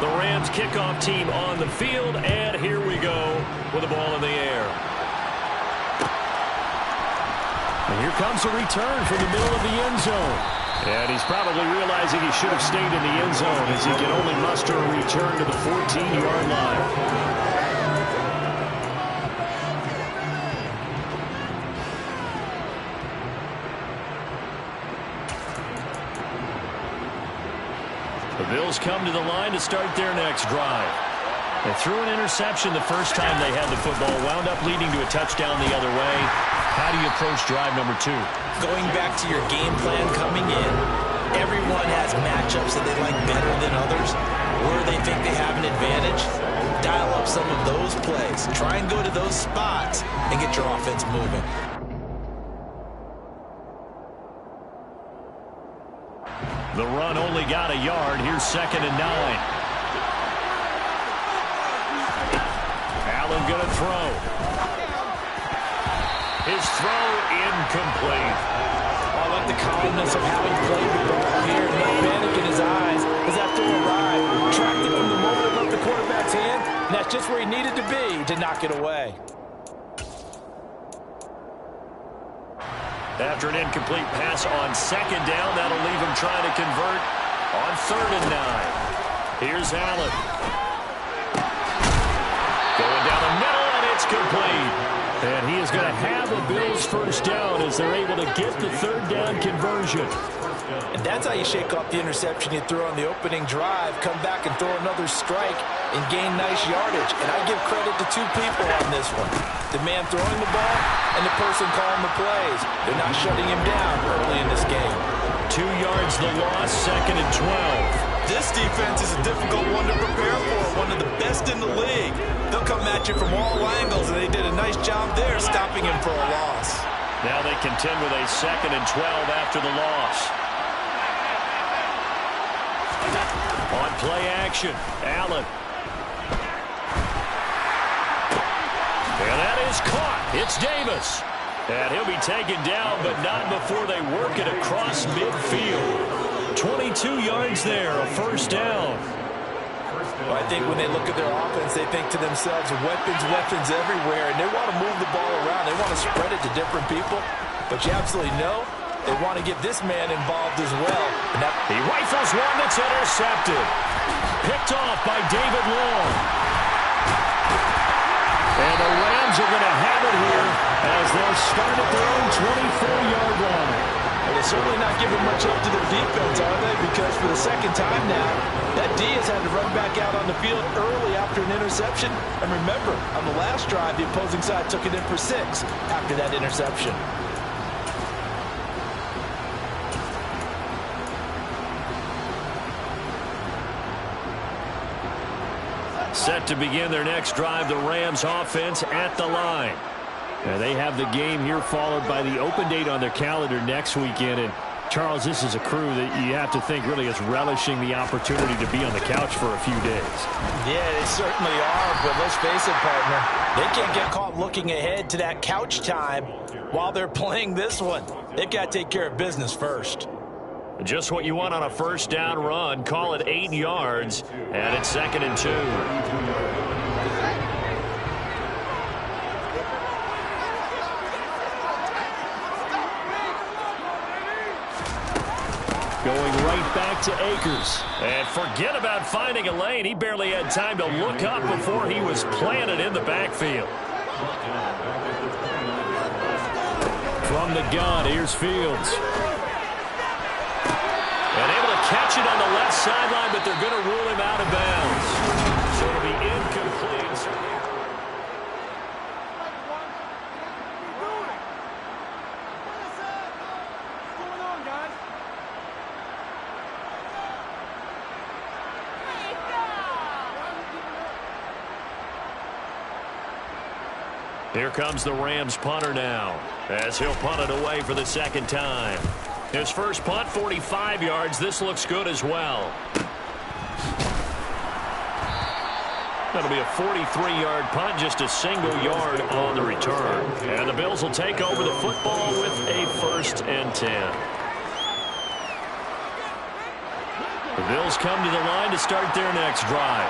The Rams kickoff team on the field, and here we go with the ball in the air. And here comes a return from the middle of the end zone. And he's probably realizing he should have stayed in the end zone as he can only muster a return to the 14-yard line. The Bills come to the line to start their next drive. They threw an interception the first time they had the football, wound up leading to a touchdown the other way. How do you approach drive number 2? Going back to your game plan coming in, everyone has matchups that they like better than others. Where they think they have an advantage, dial up some of those plays. Try and go to those spots and get your offense moving. The run only got a yard. Here's 2nd and 9. Allen going to throw. His throw incomplete. I like the calmness of how he played the ball here. No panic in his eyes as that throw arrived. Tracked it from the moment it left the quarterback's hand, and that's just where he needed to be to knock it away. After an incomplete pass on 2nd down, that'll leave him trying to convert on 3rd and 9. Here's Allen. Going down the middle, and it's complete. And he is going to have a Bills first down as they're able to get the 3rd down conversion. And that's how you shake off the interception you threw on the opening drive, come back and throw another strike and gain nice yardage. And I give credit to 2 people on this one. The man throwing the ball and the person calling the plays. They're not shutting him down early in this game. 2 yards the loss, 2nd and 12. This defense is a difficult one to prepare for, one of the best in the league. They'll come at you from all angles, and they did a nice job there stopping him for a loss. Now they contend with a 2nd and 12 after the loss. On play action, Allen. And that is caught. It's Davis. And he'll be taken down, but not before they work it across midfield. 22 yards there, a first down. Well, I think when they look at their offense, they think to themselves, weapons everywhere, and they want to move the ball around. They want to spread it to different people. But you absolutely know they want to get this man involved as well. And he rifles one that's intercepted. Picked off by David Long. And the Rams are going to have it here as they'll start at their own 24-yard line. Well, they're certainly not giving much up to their defense, are they? Because for the 2nd time now, that D has had to run back out on the field early after an interception. And remember, on the last drive, the opposing side took it in for 6 after that interception. Set to begin their next drive, the Rams offense at the line. Now they have the game here followed by the open date on their calendar next weekend. And Charles, this is a crew that you have to think really is relishing the opportunity to be on the couch for a few days. Yeah, they certainly are, but let's face it, partner. They can't get caught looking ahead to that couch time while they're playing this one. They've got to take care of business first. Just what you want on a first down run. Call it 8 yards, and it's 2nd and 2. Going right back to Akers. And forget about finding a lane. He barely had time to look up before he was planted in the backfield. From the gun, here's Fields. And able to catch it on the left sideline, but they're going to rule him out of bounds. So it'll be incomplete. Here comes the Rams punter now, as he'll punt it away for the 2nd time. His first punt, 45 yards. This looks good as well. That'll be a 43-yard punt, just a single yard on the return. And the Bills will take over the football with a 1st and 10. The Bills come to the line to start their next drive.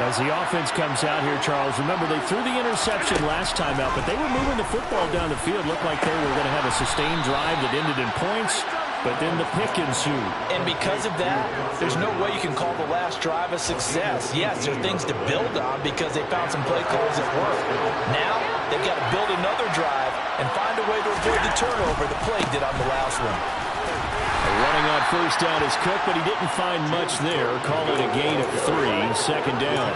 As the offense comes out here, Charles, remember they threw the interception last time out, but they were moving the football down the field. Looked like they were going to have a sustained drive that ended in points, but then the pick ensued. And because of that, there's no way you can call the last drive a success. Yes, there are things to build on because they found some play calls that work. Now, they've got to build another drive and find a way to avoid the turnover the play did on the last one. Running on first down is Cook, but he didn't find much there. Call it a gain of 3, second down.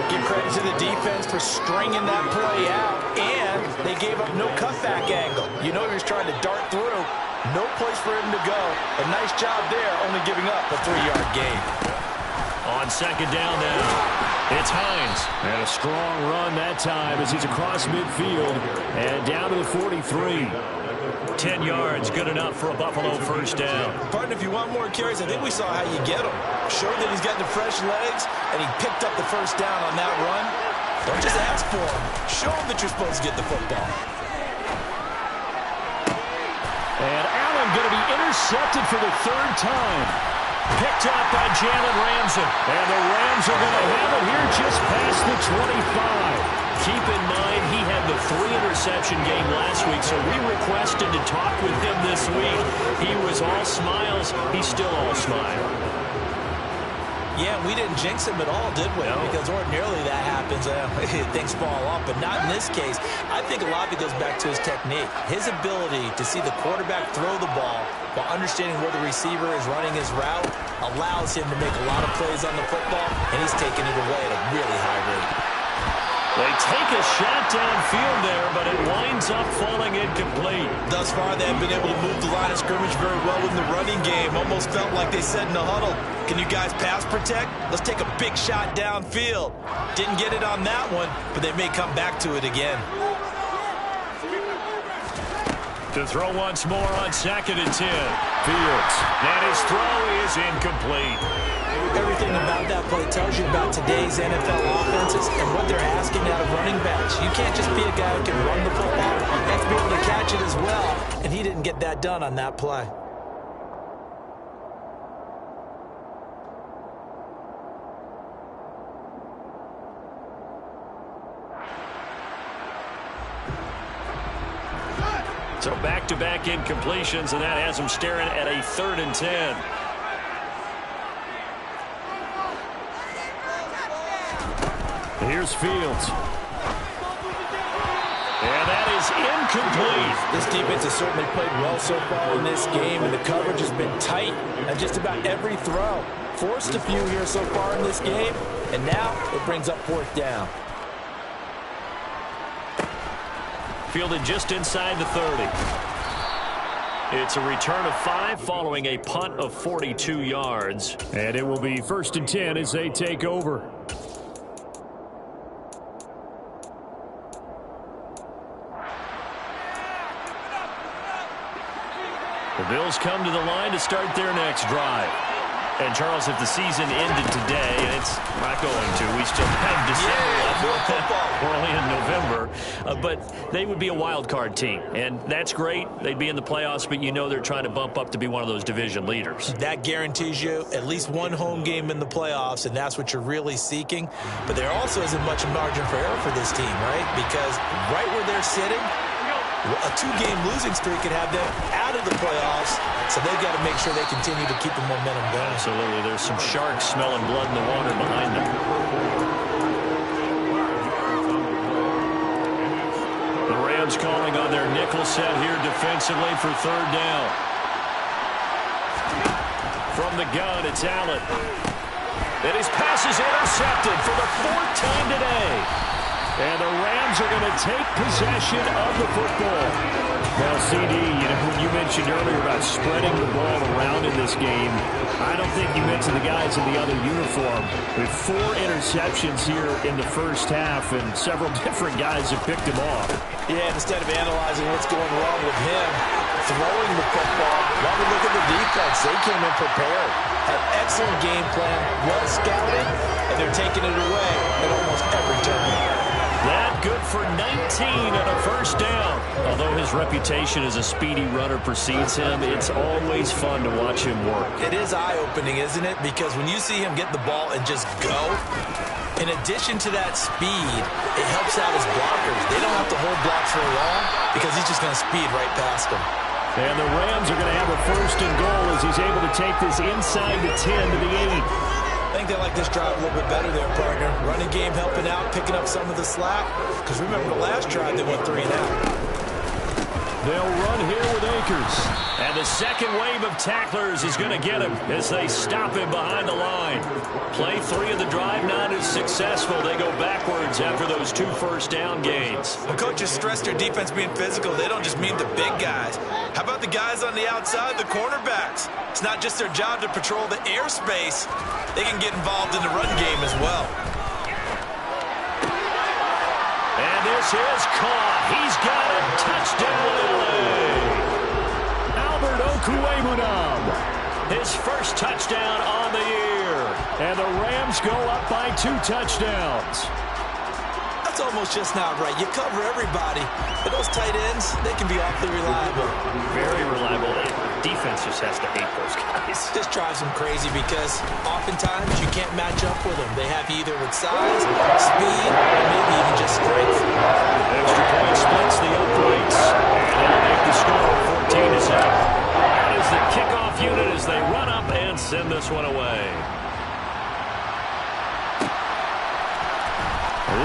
Give credit to the defense for stringing that play out, and they gave up no cutback angle. You know he was trying to dart through. No place for him to go. A nice job there, only giving up a 3-yard gain. On second down now, it's Hines. And a strong run that time as he's across midfield and down to the 43. 10 yards, good enough for a Buffalo first down. Partner, if you want more carries, I think we saw how you get him. Showed that he's got the fresh legs, and he picked up the first down on that run. Don't just ask for him. Show him that you're supposed to get the football. And Allen going to be intercepted for the 3rd time. Picked up by Jalen Ramsey. And the Rams are going to have it here just past the 25. Keep in mind, he had the 3-interception game last week, so we requested to talk with him this week. He was all smiles. He's still all smile. Yeah, we didn't jinx him at all, did we? No. Because ordinarily that happens. Things fall off, but not in this case. I think a lot of it goes back to his technique. His ability to see the quarterback throw the ball while understanding where the receiver is running his route allows him to make a lot of plays on the football, and he's taking it away at a really high rate. They take a shot downfield there, but it winds up falling incomplete. Thus far, they have been able to move the line of scrimmage very well in the running game. Almost felt like they said in the huddle, can you guys pass protect? Let's take a big shot downfield. Didn't get it on that one, but they may come back to it again. To throw once more on 2nd and 10. Fields. And his throw is incomplete. Everything about that play tells you about today's NFL offenses and what they're asking out of running backs. You can't just be a guy who can run the football. You have to be able to catch it as well, and he didn't get that done on that play. So back-to-back incompletions, and that has him staring at a 3rd and 10. Here's Fields. And that is incomplete. This defense has certainly played well so far in this game, and the coverage has been tight at just about every throw. Forced a few here so far in this game, and now it brings up 4th down. Fielded just inside the 30. It's a return of 5 following a punt of 42 yards. And it will be 1st and 10 as they take over. The Bills come to the line to start their next drive. And, Charles, if the season ended today, and it's not going to, we still have December left. We're only in November. But they would be a wild card team, and that's great. They'd be in the playoffs, but you know they're trying to bump up to be one of those division leaders. That guarantees you at least one home game in the playoffs, and that's what you're really seeking. But there also isn't much margin for error for this team, right? Because right where they're sitting, a 2-game losing streak could have them out of the playoffs, so they've got to make sure they continue to keep the momentum going. Absolutely. There's some sharks smelling blood in the water behind them. The Rams calling on their nickel set here defensively for 3rd down. From the gun, it's Allen. And his pass is intercepted for the 4th time today. And the Rams are going to take possession of the football. Well, CD, when you mentioned earlier about spreading the ball around in this game, I don't think you mentioned the guys in the other uniform. With 4 interceptions here in the first half, and several different guys have picked him off. Yeah, instead of analyzing what's going wrong with him, throwing the football, while we look at the defense, they came in prepared. Had excellent game plan, well scouted, and they're taking it away at almost every turn. That good for 19 and a first down. Although his reputation as a speedy runner precedes him, it's always fun to watch him work. It is eye-opening, isn't it? Because when you see him get the ball and just go, in addition to that speed, it helps out his blockers. They don't have to hold blocks for long because he's just going to speed right past them. And the Rams are going to have a first and goal as he's able to take this inside the 10 to the 8. I think they like this drive a little bit better there, partner. Running game helping out, picking up some of the slack. Because remember the last drive, they went 3 and out. They'll run here with Akers. And the second wave of tacklers is going to get him as they stop him behind the line. Play 3 of the drive not as successful. They go backwards after those 2 first down gains. When coaches stress their defense being physical, they don't just mean the big guys. How about the guys on the outside, the cornerbacks? It's not just their job to patrol the airspace. They can get involved in the run game as well. And this is caught. He's got it. Touchdown, LA. Albert Okwuegbunam. His first touchdown on the year. And the Rams go up by 2 touchdowns. That's almost just not right. You cover everybody. But those tight ends, they can be awfully reliable. Very reliable. Defense just has to hate those guys. This drives them crazy because oftentimes you can't match up with them. They have you either with size, speed, or maybe even just strength. Extra point splits the uprights. And they'll make the score 14-7. That is the kickoff unit as they run up and send this one away.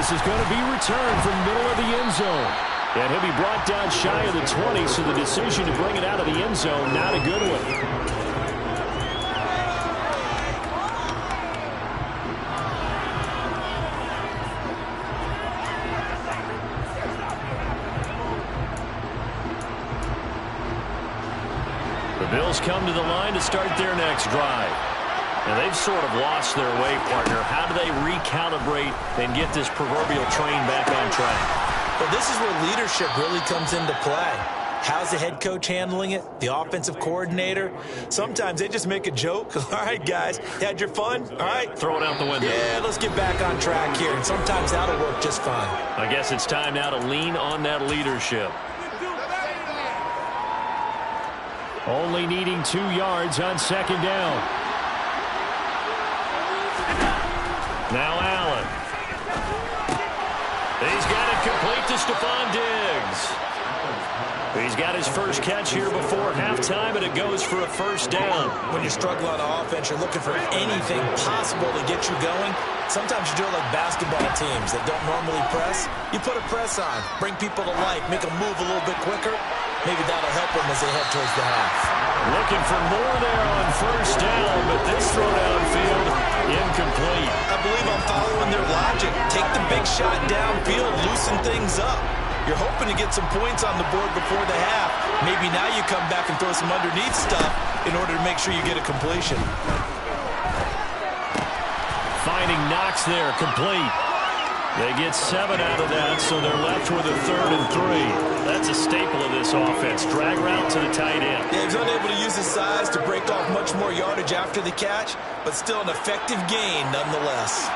This is going to be returned from middle of the end zone. And he'll be brought down shy of the 20, so the decision to bring it out of the end zone, not a good one. The Bills come to the line to start their next drive. And they've sort of lost their way, partner. How do they recalibrate and get this proverbial train back on track? Well, this is where leadership really comes into play. How's the head coach handling it? The offensive coordinator? Sometimes they just make a joke. All right, guys, you had your fun? All right. Throw it out the window. Yeah, let's get back on track here. And sometimes that'll work just fine. I guess it's time now to lean on that leadership. Only needing 2 yards on second down. Now Allen. He's got it complete to Stephon Diggs. He's got his first catch here before halftime, and it goes for a first down. When you struggle on offense, you're looking for anything possible to get you going. Sometimes you do it like basketball teams that don't normally press. You put a press on, bring people to life, make them move a little bit quicker. Maybe that'll help them as they head towards the half. Looking for more there on first down, but this throw downfield, incomplete. I believe I'm following their logic. Take the big shot downfield, loosen things up. You're hoping to get some points on the board before the half. Maybe now you come back and throw some underneath stuff in order to make sure you get a completion. Finding Knox there, complete. They get 7 out of that, so they're left with a 3rd and 3. That's a staple of this offense. Drag route to the tight end. Yeah, he's unable to use his size to break off much more yardage after the catch, but still an effective gain nonetheless.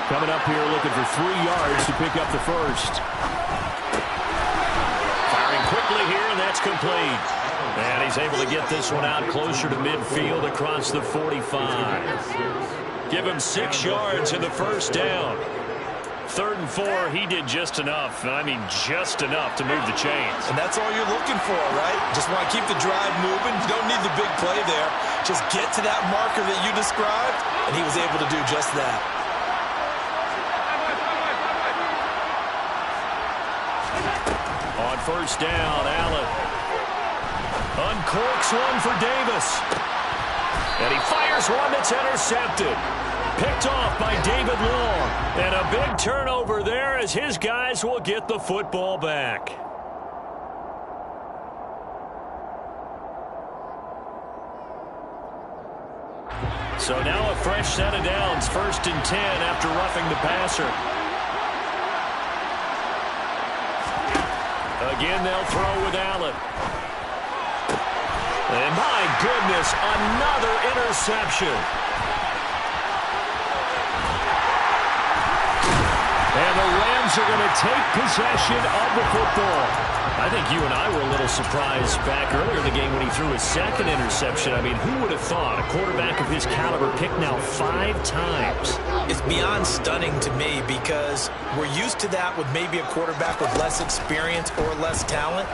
Coming up here looking for 3 yards to pick up the first. Firing quickly here, and that's complete. And he's able to get this one out closer to midfield across the 45. Give him 6 yards in the first down. 3rd and 4, he did just enough, and I mean just enough to move the chains. And that's all you're looking for, right? Just want to keep the drive moving. You don't need the big play there. Just get to that marker that you described, and he was able to do just that. On first down, Allen uncorks one for Davis. And he fires one that's intercepted. Picked off by David Long. And a big turnover there as his guys will get the football back. So now a fresh set of downs. 1st and 10 after roughing the passer. Again, they'll throw with Allen. And my goodness, another interception. And the Rams Rams are going to take possession of the football. I think you and I were a little surprised back earlier in the game when he threw his second interception. I mean, who would have thought a quarterback of his caliber picked now 5 times? It's beyond stunning to me because we're used to that with maybe a quarterback with less experience or less talent.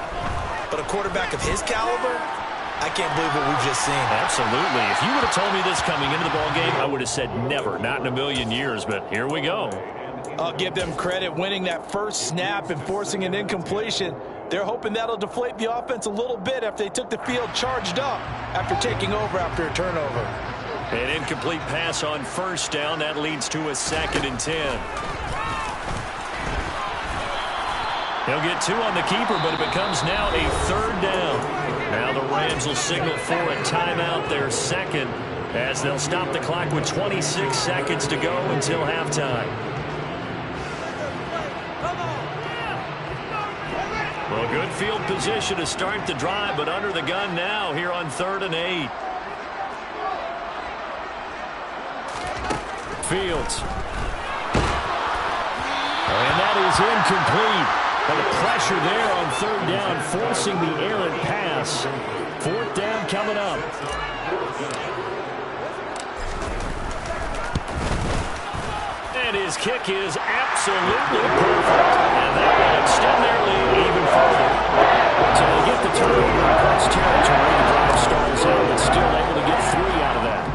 But a quarterback of his caliber, I can't believe what we've just seen. Absolutely. If you would have told me this coming into the ballgame, I would have said never, not in a million years. But here we go. I'll give them credit winning that first snap and forcing an incompletion. They're hoping that'll deflate the offense a little bit after they took the field charged up after taking over after a turnover. An incomplete pass on first down. That leads to a 2nd and 10. He'll get 2 on the keeper, but it becomes now a 3rd down. Now the Rams will signal for a timeout, their second, as they'll stop the clock with 26 seconds to go until halftime. Well, good field position to start the drive, but under the gun now here on 3rd and 8. Fields. And that is incomplete. And the pressure there on 3rd down, forcing the errant pass. 4th down coming up. And his kick is absolutely perfect. And that will extend their lead even further. So they get the turnover across territory. The drive stalls out, but still able to get 3 out of that.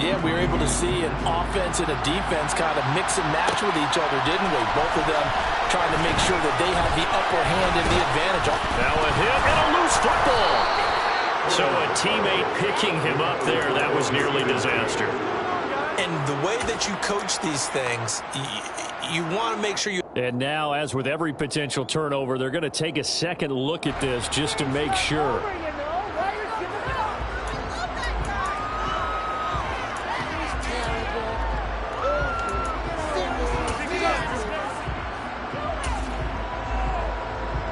Yeah, we were able to see an offense and a defense kind of mix and match with each other, didn't we? Both of them trying to make sure that they have the upper hand and the advantage. Now a hit and a loose football. So a teammate picking him up there, that was nearly disaster. And the way that you coach these things, you want to make sure you... And now, as with every potential turnover, they're going to take a second look at this just to make sure.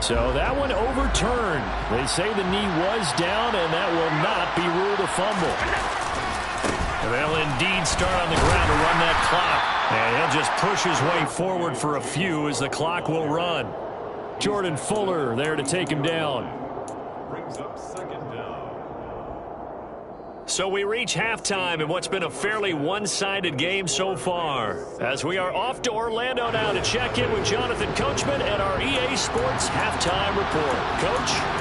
So that one overturned. They say the knee was down, and that will not be ruled a fumble. They'll indeed start on the ground to run that clock. And he'll just push his way forward for a few as the clock will run. Jordan Fuller there to take him down. Brings up 2nd down. So we reach halftime in what's been a fairly one-sided game so far. As we are off to Orlando now to check in with Jonathan Coachman and our EA Sports Halftime Report. Coach?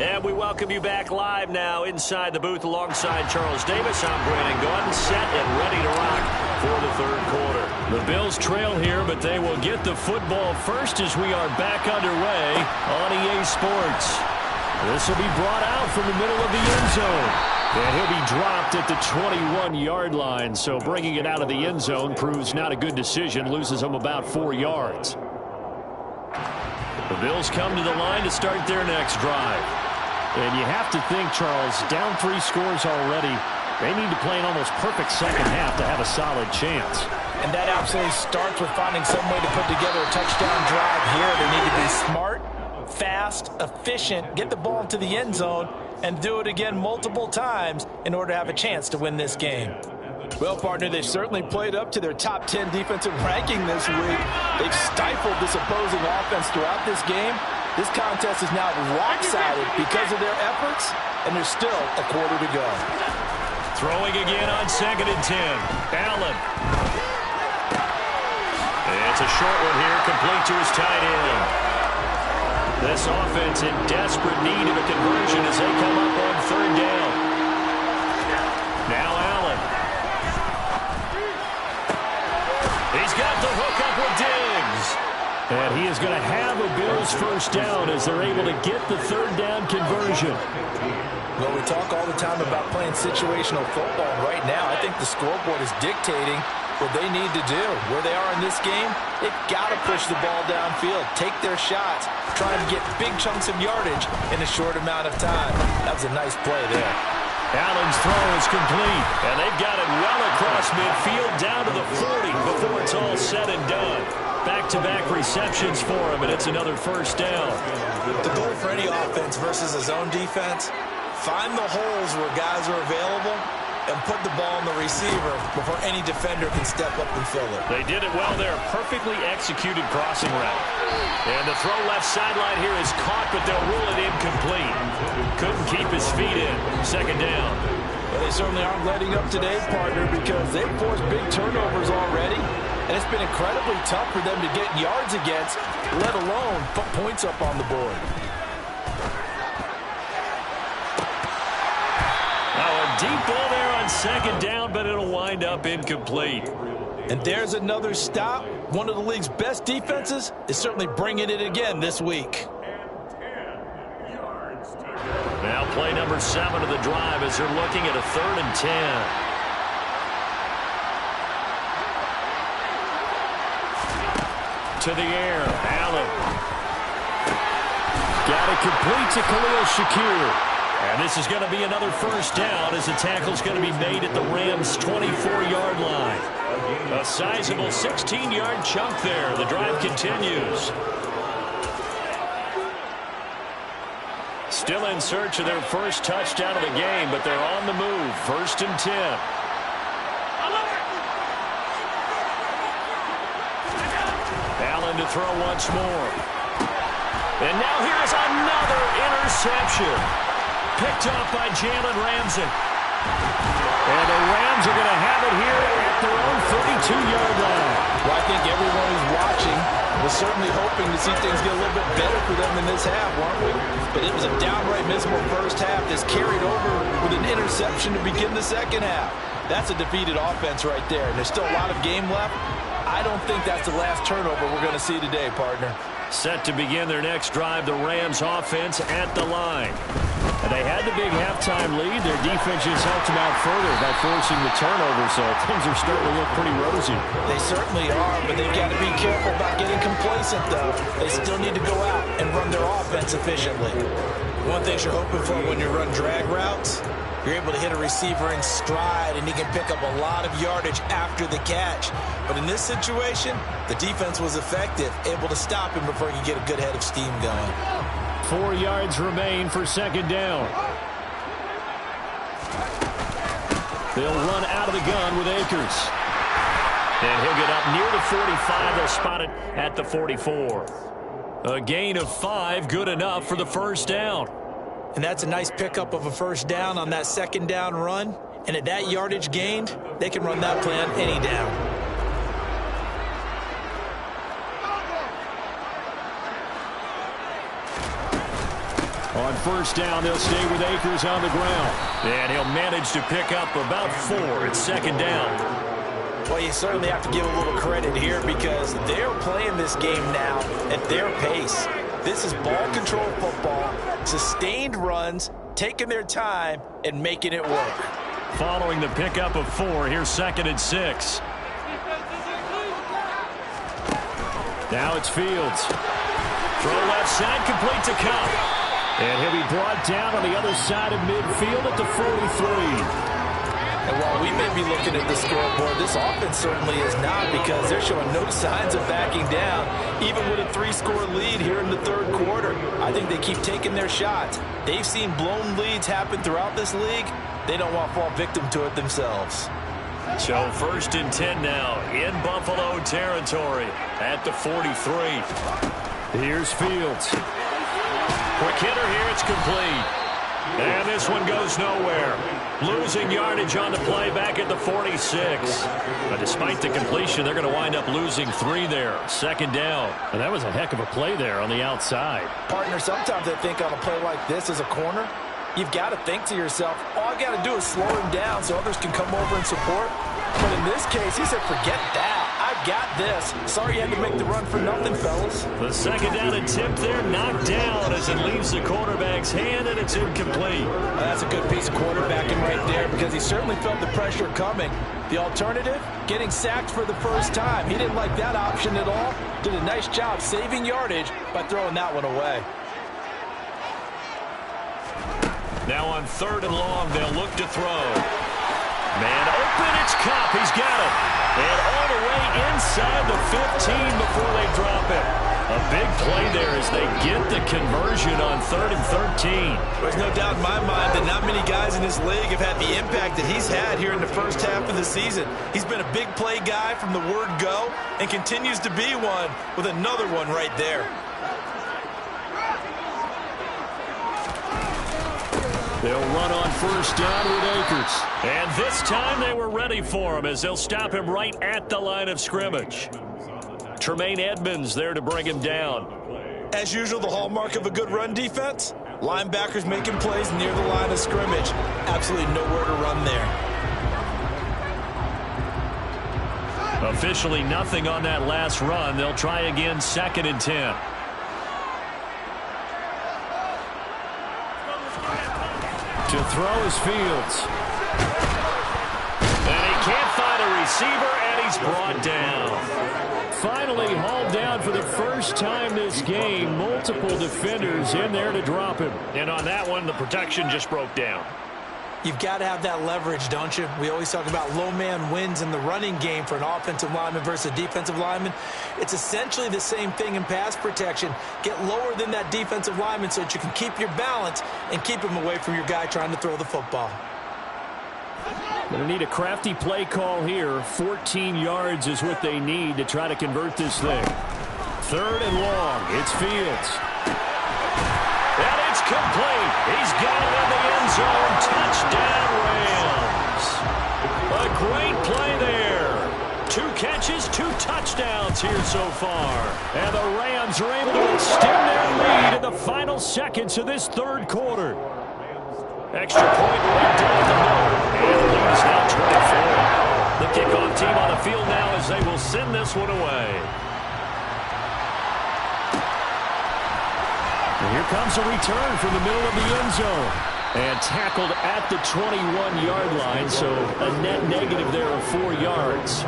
And we welcome you back live now inside the booth alongside Charles Davis. I'm Brandon Gordon, set and ready to rock for the 3rd quarter. The Bills trail here, but they will get the football first as we are back underway on EA Sports. This will be brought out from the middle of the end zone. And he'll be dropped at the 21-yard line, so bringing it out of the end zone proves not a good decision, loses them about 4 yards. The Bills come to the line to start their next drive. And you have to think, Charles, down 3 scores already. They need to play an almost perfect second half to have a solid chance. And that absolutely starts with finding some way to put together a touchdown drive here. They need to be smart, fast, efficient, get the ball into the end zone, and do it again multiple times in order to have a chance to win this game. Well, partner, they've certainly played up to their top 10 defensive ranking this week. They've stifled this opposing offense throughout this game. This contest is now rock-solid because of their efforts, and there's still a quarter to go. Throwing again on 2nd and 10. Allen. It's a short one here, complete to his tight end. This offense in desperate need of a conversion as they come up on 3rd down. Now Allen. He's got the hook up with Diggs. And he is going to have a Bills first down as they're able to get the 3rd down conversion. Well, we talk all the time about playing situational football. Right now, I think the scoreboard is dictating what they need to do. Where they are in this game, they've got to push the ball downfield, take their shots, try to get big chunks of yardage in a short amount of time. That was a nice play there. Allen's throw is complete, and they've got it well across midfield down to the 40 before it's all said and done. Back back-to-back receptions for him, and it's another first down. The goal for any offense versus a zone defense, find the holes where guys are available and put the ball on the receiver before any defender can step up and fill it. They did it well there. Perfectly executed crossing route. And the throw left sideline here is caught, but they'll rule it incomplete. Couldn't keep his feet in. Second down. Well, they certainly aren't letting up today, partner, because they've forced big turnovers already. And it's been incredibly tough for them to get yards against, let alone put points up on the board. Deep ball there on second down, but it'll wind up incomplete. And there's another stop. One of the league's best defenses is certainly bringing it again this week. Now play number 7 of the drive as they're looking at a 3rd and 10. To the air, Allen. Got it complete to Khalil Shakir. And this is going to be another first down as the tackle's going to be made at the Rams' 24-yard line. A sizable 16-yard chunk there. The drive continues. Still in search of their first touchdown of the game, but they're on the move. 1st and 10. Allen to throw once more. And now here's another interception. Picked off by Jalen Ramsey. And the Rams are going to have it here at their own 32-yard line. Well, I think everyone who's watching was certainly hoping to see things get a little bit better for them in this half, weren't we? But it was a downright miserable first half that's carried over with an interception to begin the second half. That's a defeated offense right there. And there's still a lot of game left. I don't think that's the last turnover we're going to see today, partner. Set to begin their next drive, the Rams offense at the line. And they had the big halftime lead. Their defense just helped them out further by forcing the turnover, so things are starting to look pretty rosy. They certainly are, but they've got to be careful about getting complacent, though. They still need to go out and run their offense efficiently. One thing you're hoping for when you run drag routes, you're able to hit a receiver in stride, and he can pick up a lot of yardage after the catch. But in this situation, the defense was effective, able to stop him before he could get a good head of steam going. 4 yards remain for second down. They'll run out of the gun with Akers. And he'll get up near the 45. They'll spot it at the 44. A gain of 5, good enough for the first down. And that's a nice pickup of a first down on that second down run. And at that yardage gained, they can run that play on any down. On first down, they'll stay with Akers on the ground. And he'll manage to pick up about 4 at second down. Well, you certainly have to give a little credit here because they're playing this game now at their pace. This is ball control football, sustained runs, taking their time, and making it work. Following the pickup of 4, here's 2nd and 6. Now it's Fields. Throw left side, complete to Cup. And he'll be brought down on the other side of midfield at the 43. And while we may be looking at the scoreboard, this offense certainly is not because they're showing no signs of backing down, even with a 3-score lead here in the third quarter. I think they keep taking their shots. They've seen blown leads happen throughout this league. They don't want to fall victim to it themselves. So 1st and 10 now in Buffalo territory at the 43. Here's Fields. Quick hitter here, it's complete. And this one goes nowhere. Losing yardage on the play back at the 46. But despite the completion, they're going to wind up losing 3 there. Second down. And that was a heck of a play there on the outside. Partner, sometimes I think on a play like this as a corner, you've got to think to yourself, all I got to do is slow him down so others can come over and support. But in this case, he said, forget that. I've got this. Sorry you had to make the run for nothing, fellas. The second down attempt there knocked down as it leaves the quarterback's hand, and it's incomplete. That's a good piece of quarterbacking right there because he certainly felt the pressure coming. The alternative, getting sacked for the first time. He didn't like that option at all. Did a nice job saving yardage by throwing that one away. Now on 3rd and long, they'll look to throw. Man open, it's Cup. He's got it. And all the way inside the 15 before they drop it. A big play there as they get the conversion on 3rd and 13. There's no doubt in my mind that not many guys in this league have had the impact that he's had here in the first half of the season. He's been a big play guy from the word go and continues to be one with another one right there. They'll run on 1st down with Akers. And this time they were ready for him as they'll stop him right at the line of scrimmage. Tremaine Edmonds there to bring him down. As usual, the hallmark of a good run defense, linebackers making plays near the line of scrimmage. Absolutely nowhere to run there. Officially nothing on that last run. They'll try again 2nd and 10. To throw is Fields. And he can't find a receiver, and he's brought down. Finally hauled down for the first time this game. Multiple defenders in there to drop him. And on that one, the protection just broke down. You've got to have that leverage, don't you? We always talk about low man wins in the running game for an offensive lineman versus a defensive lineman. It's essentially the same thing in pass protection. Get lower than that defensive lineman so that you can keep your balance and keep him away from your guy trying to throw the football. Going to need a crafty play call here. 14 yards is what they need to try to convert this thing. 3rd and long. It's Fields. And it's complete. He's got it in the end zone. Touchdown, Rams. A great play there. 2 catches, 2 touchdowns here so far. And the Rams are able to extend their lead in the final seconds of this 3rd quarter. Extra point right down the middle. And the lead is now 24. The kickoff team on the field now as they will send this one away. And here comes a return from the middle of the end zone. And tackled at the 21-yard line, so a net negative there of 4 yards.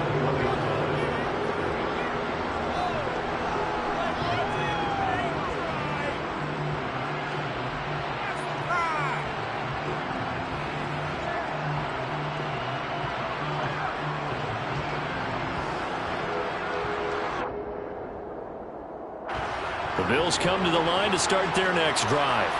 The Bills come to the line to start their next drive.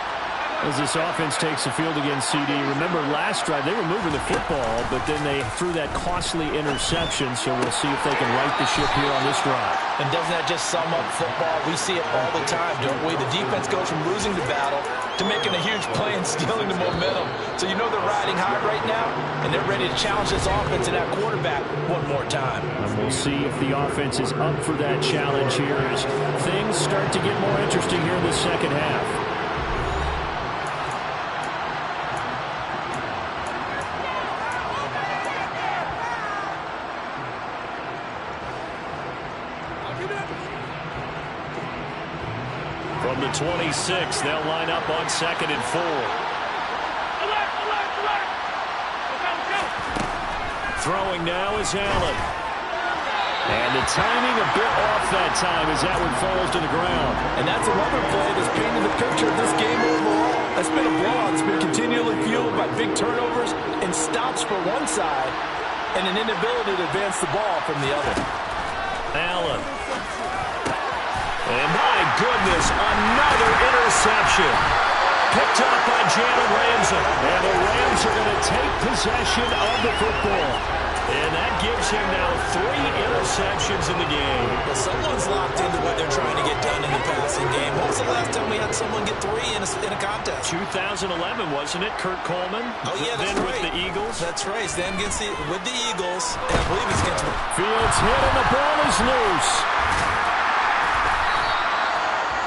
As this offense takes the field against CD, remember last drive they were moving the football, but then they threw that costly interception, so we'll see if they can right the ship here on this drive. And doesn't that just sum up football? We see it all the time, don't we? The defense goes from losing the battle to making a huge play and stealing the momentum. So you know they're riding high right now, and they're ready to challenge this offense and that quarterback one more time. And we'll see if the offense is up for that challenge here as things start to get more interesting here in the second half. From the 26, they'll line up on 2nd and 4. Throwing now is Allen. And the timing a bit off that time as that one falls to the ground. And that's another play that's painted the picture of this game overall. That's been a blowout. It's been continually fueled by big turnovers and stops for one side and an inability to advance the ball from the other. Allen. And my goodness, another interception. Picked up by Jalen Ramsey. And the Rams are going to take possession of the football. And that gives him now 3 interceptions in the game. Well, someone's locked into what they're trying to get done in the passing game. When was the last time we had someone get 3 in a contest? 2011, wasn't it? Kurt Coleman? Oh, yeah, that's then right. With the Eagles? That's right. Then with the Eagles. And I believe it's against the Fields hit and the ball is loose.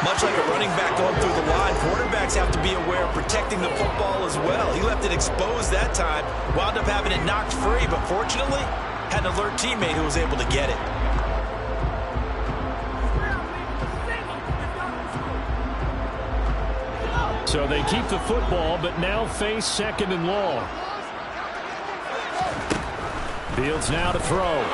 Much like a running back going through the line, quarterbacks have to be aware of protecting the football as well. He left it exposed that time, wound up having it knocked free, but fortunately, had an alert teammate who was able to get it. So they keep the football, but now face 2nd and long. Fields now to throw.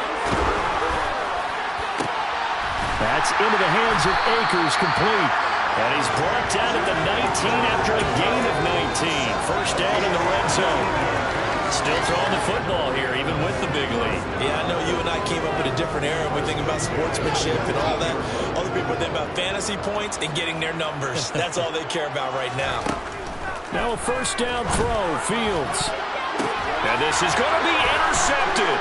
That's into the hands of Akers, complete. And he's brought down at the 19 after a gain of 19. First down in the red zone. Still throwing the football here, even with the big lead. Yeah, I know you and I I came up in a different era. We think about sportsmanship and all that. Other people think about fantasy points and getting their numbers. That's all they care about right now. Now a first down throw, Fields. And this is going to be intercepted.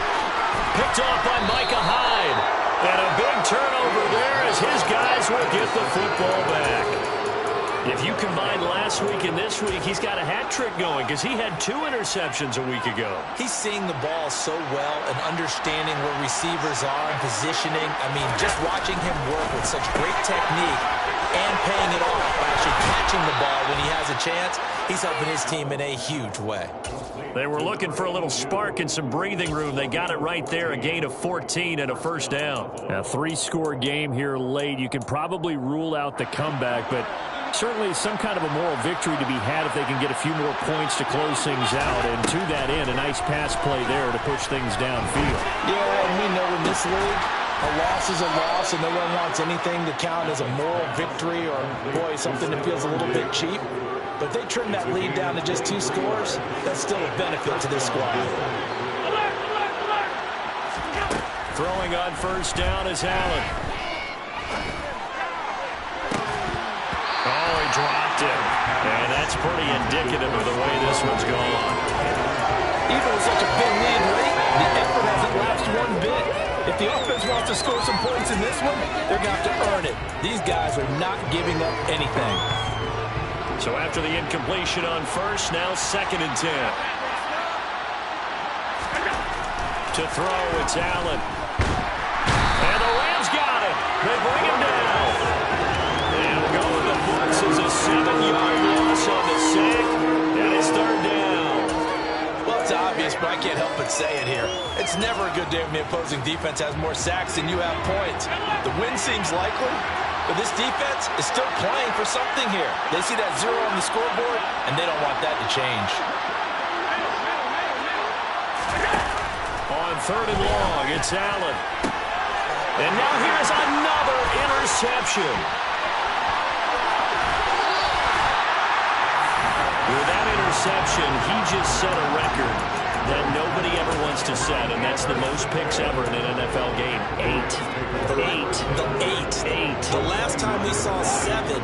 Picked off by Micah Hyde. And a big turnover there as his guys will get the football back. If you combine last week and this week, he's got a hat trick going because he had 2 interceptions a week ago. He's seeing the ball so well and understanding where receivers are and positioning. I mean, just watching him work with such great technique and paying it off by actually catching the ball when he has a chance, he's helping his team in a huge way. They were looking for a little spark and some breathing room. They got it right there, a gain of 14 and a first down. A 3-score game here late. You can probably rule out the comeback, but certainly some kind of a moral victory to be had if they can get a few more points to close things out. And to that end, a nice pass play there to push things downfield. Yeah, and we know in this league, a loss is a loss, and no one wants anything to count as a moral victory or, boy, something that feels a little bit cheap. But if they trim that lead down to just 2 scores, that's still a benefit to this squad. Throwing on first down is Allen. Oh, he dropped it. And that's pretty indicative of the way this one's gone. Even with such a big lead late, the effort hasn't lapsed one bit. If the offense wants to score some points in this one, they're going to have to earn it. These guys are not giving up anything. So after the incompletion on first, now 2nd and 10. To throw, it's Allen. And the Rams got it. They bring him down. And we'll go with the books as a 7-yard loss on the sack. And it's 3rd down. Well, it's obvious, but I can't help but say it here. It's never a good day when the opposing defense has more sacks than you have points. The win seems likely, but this defense is still playing for something here. They see that 0 on the scoreboard, and they don't want that to change. On 3rd and long, it's Allen. And now here's another interception. With that interception, he just set a record that nobody ever wants to set, and that's the most picks ever in an NFL game. 8. The last time we saw 7,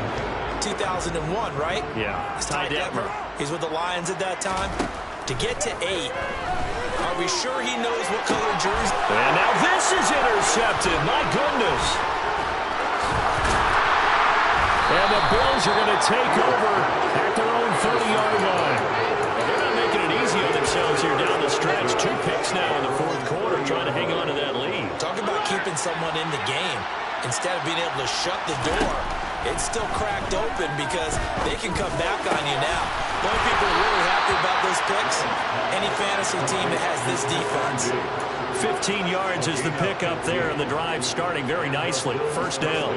2001, right? Yeah. Ty Detmer. He's with the Lions at that time. To get to 8, are we sure he knows what color jersey? And now this is intercepted. My goodness. And the Bills are going to take over at their own 30-yard line. Well, they're not making it easy on themselves here down the stretch. 2 picks now in the 4th quarter, trying to hang on to that lead. Talk about keeping someone in the game. Instead of being able to shut the door, it's still cracked open because they can come back on you now. The only people really happy about those picks, any fantasy team that has this defense. 15 yards is the pick up there, and the drive starting very nicely. First down.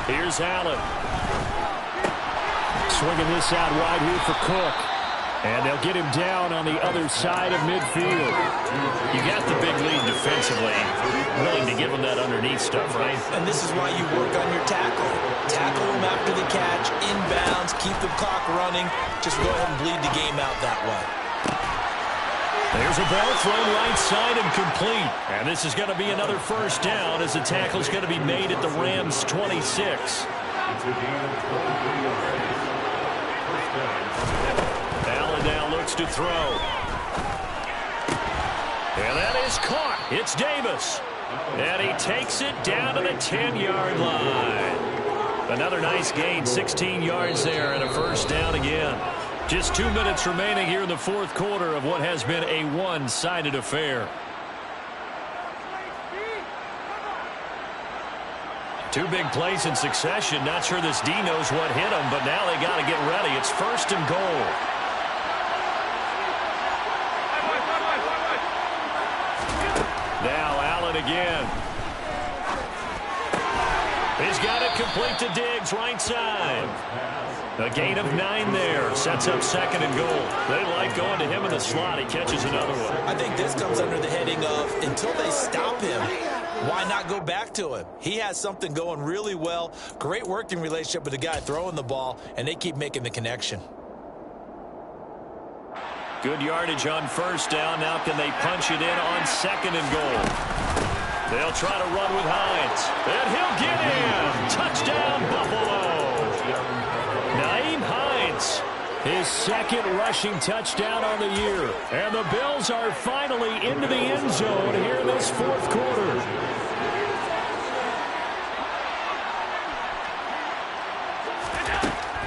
Here's Allen. Swinging this out wide here for Cook. And they'll get him down on the other side of midfield. You got the big lead defensively. Willing to give him that underneath stuff, right? And this is why you work on your tackling. Tackle him after the catch, inbounds, keep the clock running. Just go ahead and bleed the game out that way. There's a ball thrown right side and complete. And this is going to be another first down as the tackle is going to be made at the Rams' 26. Allen now looks to throw. And that is caught. It's Davis. And he takes it down to the 10-yard line. Another nice gain, 16 yards there, and a first down again. Just 2 minutes remaining here in the 4th quarter of what has been a one-sided affair. 2 big plays in succession. Not sure this D knows what hit him, but now they got to get ready. It's 1st and goal. Now Allen again. He's got it complete to Diggs, right side. A gain of 9 there. Sets up 2nd and goal. They like going to him in the slot. He catches another one. I think this comes under the heading of until they stop him, why not go back to him? He has something going really well. Great working relationship with the guy throwing the ball, and they keep making the connection. Good yardage on first down. Now can they punch it in on second and goal? They'll try to run with Hines. And he'll get in. Touchdown, Buffalo. Nyheim Hines, his second rushing touchdown on the year. And the Bills are finally into the end zone here in this fourth quarter.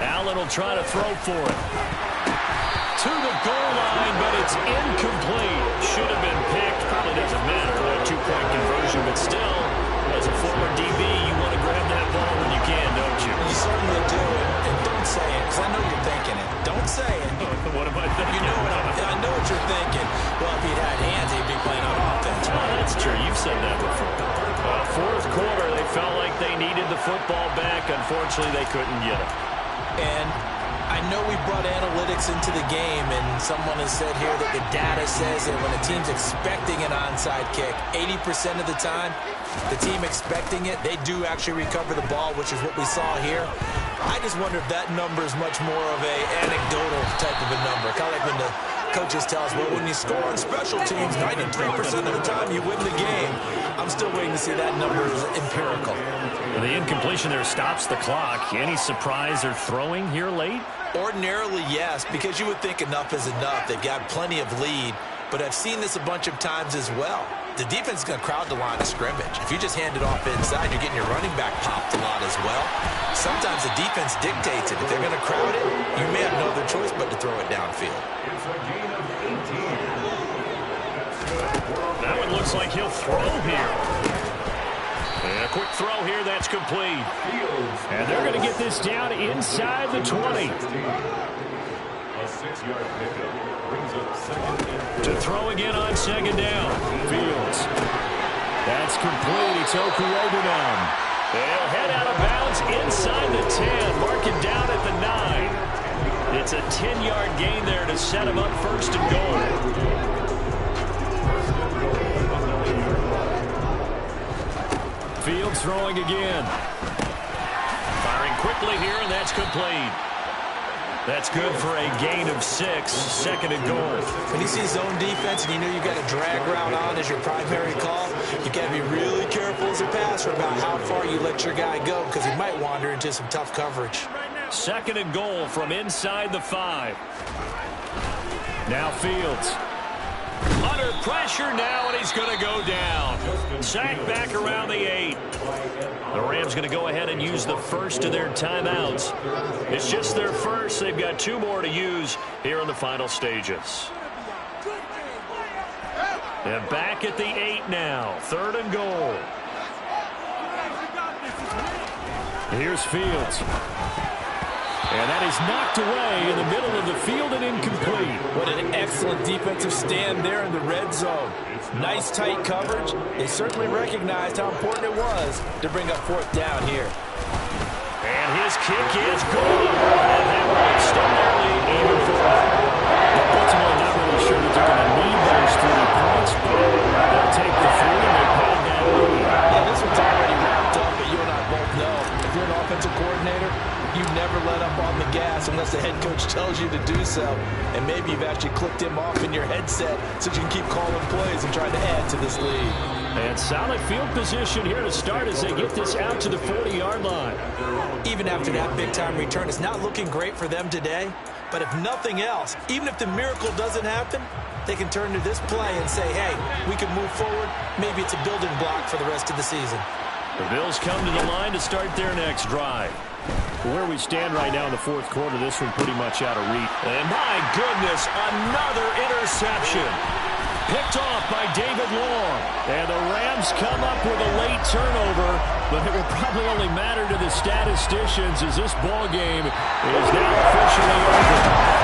Allen will try to throw for it. To the goal line, but it's incomplete. Should have been picked. Probably doesn't matter. A two-point conversion, but still, as a former DB, you want to grab that ball when you can, don't you? You certainly do. And don't say it, because I know you're thinking it. Don't say it. What am I thinking? You know I know what you're thinking. Well, if he'd had hands, he'd be playing on offense. Well, that's true. You've said that before. Fourth quarter, they felt like they needed the football back. Unfortunately, they couldn't get it. And I know we brought analytics into the game, and someone has said here that the data says that when a team's expecting an onside kick, 80% of the time, the team expecting it, they do actually recover the ball, which is what we saw here. I just wonder if that number is much more of a anecdotal type of a number. Kind of like when the coaches tell us, well, when you score on special teams, 93% of the time you win the game. I'm still waiting to see that number is empirical. The incompletion there stops the clock. Any surprise or throwing here late? Ordinarily, yes, because you would think enough is enough. They've got plenty of lead, but I've seen this a bunch of times as well. The defense is going to crowd the line of scrimmage. If you just hand it off inside, you're getting your running back popped a lot as well. Sometimes the defense dictates it. If they're going to crowd it, you may have no other choice but to throw it downfield. That one looks like he'll throw here. And a quick throw here, that's complete. And they're going to get this down inside the 20. To throw again on second down. Fields. That's complete. It's Okurobunom. They'll head out of bounds inside the 10. Mark it down at the 9. It's a 10-yard gain there to set him up first and goal. Fields throwing again. Firing quickly here, and that's complete. That's good for a gain of 6, second and goal. When you see zone defense and you know you've got a drag route on as your primary call, you got to be really careful as a passer about how far you let your guy go because he might wander into some tough coverage. Second and goal from inside the 5. Now Fields. Under pressure now, and he's going to go down. Sacked back around the 8. The Rams going to go ahead and use the first of their timeouts. It's just their first. They've got 2 more to use here in the final stages. And back at the 8 now. Third and goal. Here's Fields. And that is knocked away in the middle of the field and incomplete. What an excellent defensive stand there in the red zone. Nice tight coverage. They certainly recognized how important it was to bring up fourth down here. And his kick is good. And that will extend their lead even further. Baltimore not really sure that they're going to need those 3 points, but they'll take the 3 and they pad that lead. Yeah, this one's already wrapped up, but you and I both know if you're an offensive coordinator, you never let up on the gas unless the head coach tells you to do so. And maybe you've actually clicked him off in your headset so you can keep calling plays and trying to add to this lead. And solid field position here to start as they get this out to the 40-yard line. Even after that big-time return, it's not looking great for them today. But if nothing else, even if the miracle doesn't happen, they can turn to this play and say, hey, we can move forward. Maybe it's a building block for the rest of the season. The Bills come to the line to start their next drive. Where we stand right now in the fourth quarter, this one pretty much out of reach. And my goodness, another interception. Picked off by David Long. And the Rams come up with a late turnover, but it will probably only matter to the statisticians as this ball game is now officially over.